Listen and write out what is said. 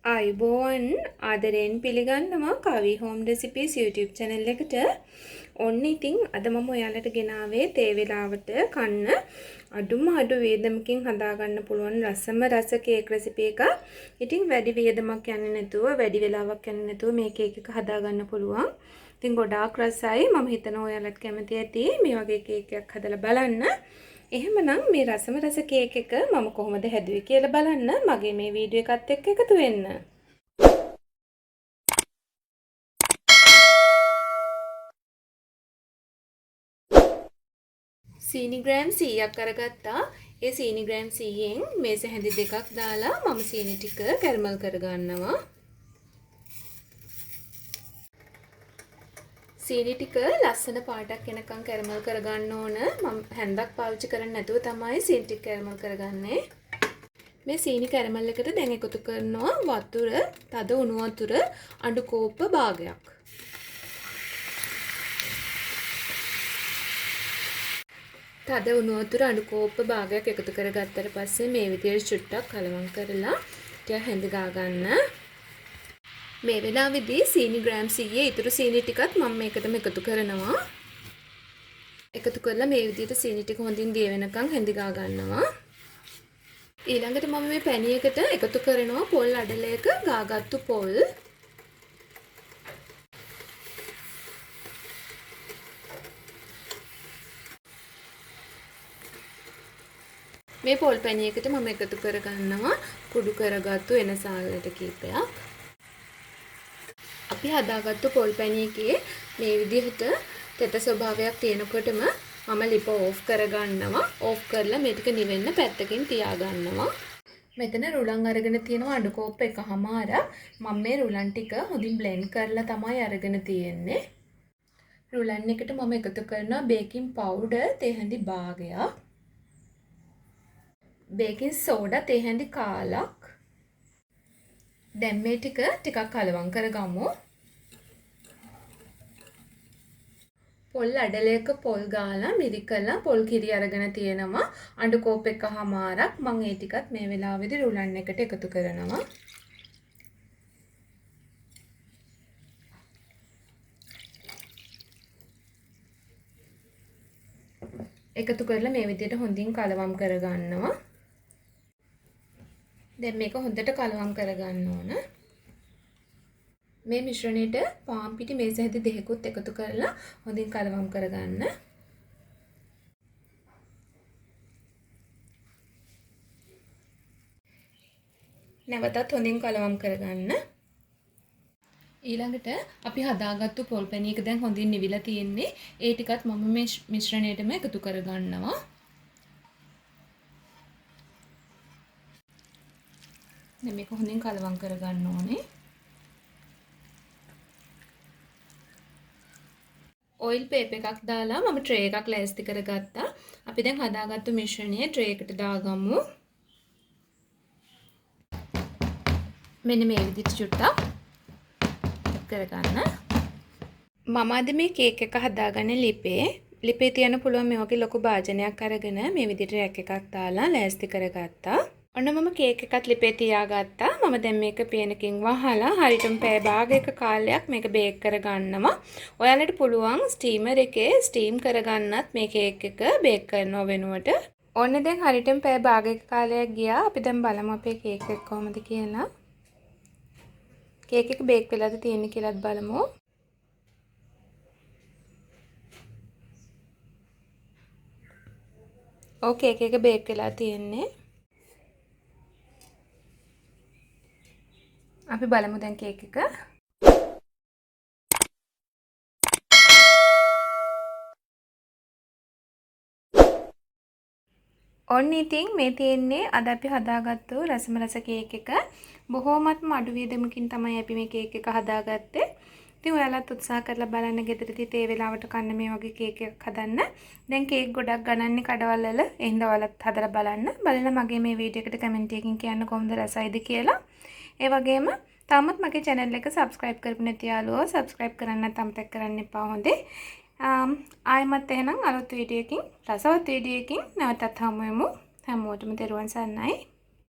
අයිබෝන් ආදරයෙන් පිළිගන්නවා Kavi Home Recipes YouTube channel එකට. ඔන්න ඉතින් අද මම ඔයාලට ගෙනාවේ තේ වෙලාවට කන්න අඩුම අඩු වේදමකින් හදාගන්න පුළුවන් රසම රස කේක් රෙසිපි එකක්. ඉතින් වැඩි වේදමක් යන්නේ නැතුව වැඩි වෙලාවක් යන්නේ නැතුව මේ කේක් එක හදාගන්න පුළුවන්. ඉතින් ගොඩාක් රසයි. මම හිතනවා ඔයාලට කැමති ඇති මේ වගේ කේක් එකක් හදලා බලන්න. එහෙමනම් මේ රසම රස කේක් එක මම කොහොමද හැදුවේ කියලා බලන්න මගේ මේ වීඩියෝ එකත් එක්ක එකතු වෙන්න. සීනි ග්‍රෑම් 100ක් අරගත්තා. ඒ සීනි ග්‍රෑම් 100න් මේස හැඳි දෙකක් දාලා මම සීනි ටික කැරමල් කරගන්නවා. සීනි ටික ලස්සන පාටක් එනකන් කැරමල් කරගන්න ඕන. මම හැන්දක් පාවිච්චි කරන්නේ නැතුව තමයි සීනි ටික කැරමල් කරගන්නේ. මේ සීනි කැරමල් එකට දැන් එකතු කරනවා වතුර, තද උණු වතුර අඬු කෝප්ප භාගයක්. තද උණු වතුර අඬු කෝප්ප භාගයක් එකතු කරගත්තට පස්සේ මේ විදිහට චුට්ටක් කලවම් කරලා ටික හැඳ ගා ගන්න. මේ වෙලාවේදී සීනි ග්‍රෑම් 100 ඉතුරු සීනි ටිකත් මම මේකටම එකතු කරනවා. එකතු කරලා මේ විදිහට සීනි ටික හොඳින් දිය වෙනකන් හැඳ ගා ගන්නවා. ඊළඟට මම මේ පැණියකට එකතු කරනවා පොල් අඩලයක ගාගත්තු පොල්. මේ පොල් පැණියකට මම එකතු කරගන්නවා කුඩු කරගත්තු එනසාලට කීපයක්. අපි හදාගත්තු පොල් පැණියකේ මේ විදිහට තෙත ස්වභාවයක් තියෙනකොටම මම ලිප ඕෆ් කරගන්නවා. ඕෆ් කරලා මේ ටික නිවෙන්න පැත්තකින් තියාගන්නවා. මෙතන රුලන් අරගෙන තියෙනවා අඬු කෝප්ප එකමාරක්. මම මේ රුලන් ටික හොඳින් බ්ලෙන්ඩ් කරලා තමයි අරගෙන තියෙන්නේ. රුලන් එකට මම එකතු කරනවා බේකින් පවුඩර් තේ හැඳි භාගයක්. බේකින් සෝඩා තේ හැඳි කාලක්. දැන් මේ ටිකක් කලවම් කරගමු. පොල් අඩලයක පොල් ගාලා මිරිකලා පොල් කිරි අරගෙන තියෙනවා අඬු කෝප් එකමාරක්. මම ඒ ටිකත් මේ වෙලාවේදී රුලන් එකට එකතු කරනවා. එකතු කරලා මේ විදිහට හොඳින් කලවම් කරගන්නවා. දැන් මේක හොඳට කලවම් කරගන්න ඕන. මේ මිශ්‍රණයට පාන් පිටි මේස හැදි දෙකකුත් එකතු කරලා හොඳින් කලවම් කරගන්න. නැවතත් හොඳින් කලවම් කරගන්න. ඊළඟට අපි හදාගත්තු පොල් පැණියක දැන් හොඳින් නිවිලා තියෙන්නේ. ඒ ටිකත් මම මේ මිශ්‍රණයටම එකතු කරගන්නවා. දැන් මේක හොඳින් කලවම් කරගන්න ඕනේ. ඔයිල් පේපර් එකක් දාලා මම ට්‍රේ එකක් ලෑස්ති කරගත්තා. අපි දැන් හදාගත්තු මිශ්‍රණය ට්‍රේ එකට දාගමු. මෙන්න මේ විදිහට චුට්ටක් කරගන්න. මම අද මේ කේක් එක හදාගන්නේ ලිපේ තියන්න පුළුවන් මේ වගේ ලොකු භාජනයක් අරගෙන මේ විදිහට රැක් එකක් දාලා ලෑස්ති කරගත්තා. ඔන්න මම කේක් එකත් ලිපේ තියාගත්තා. මම දැන් මේක පියනකින් වහලා හරියටම පැය භාගයක කාලයක් මේක බේක් කරගන්නවා. ඔයාලට පුළුවන් ස්ටීමර් එකේ ස්ටීම් කරගන්නත් මේ කේක් එක බේක් කරනව වෙනුවට. ඔන්න දැන් හරියටම පැය භාගයක කාලයක් ගියා. අපි දැන් බලමු අපේ කේක් එක කොහොමද කියලා. කේක් එක බේක් වෙලාද තියෙන්නේ කියලාත් බලමු. ඕකේ කේක් එක බේක් වෙලා තියෙන්නේ. අපි බලමු දැන් කේක් එක. ඔන්න ඉතින් මේ තියෙන්නේ අද අපි හදාගත්තු රසම රස කේක් එක. බොහොමත්ම අඩු වියදමකින් තමයි අපි මේ කේක් එක හදාගත්තේ. ඉතින් ඔයාලත් උත්සාහ කරලා බලන්න ගෙදරදී තේ වෙලාවට කන්න මේ වගේ කේක් එකක් හදන්න. දැන් කේක් ගොඩක් ගණන්නේ කඩවල වල. එහෙනම් ඔයාලත් හදලා බලන්න. බලලා මගේ මේ වීඩියෝ එකට කමෙන්ට් එකකින් කියන්න කොහොමද රසයිද කියලා. ඒ වගේම තාමත් මගේ channel එක subscribe කරපු නැති යාළුවෝ subscribe කරන්නත් අමතක කරන්න එපා හොඳේ. ආයෙමත් එහෙනම් අලුත් වීඩියෝ එකකින් රසවත් වීඩියෝ එකකින් නැවතත් හමු වෙමු. හැමෝටම තෙරුවන් සරණයි.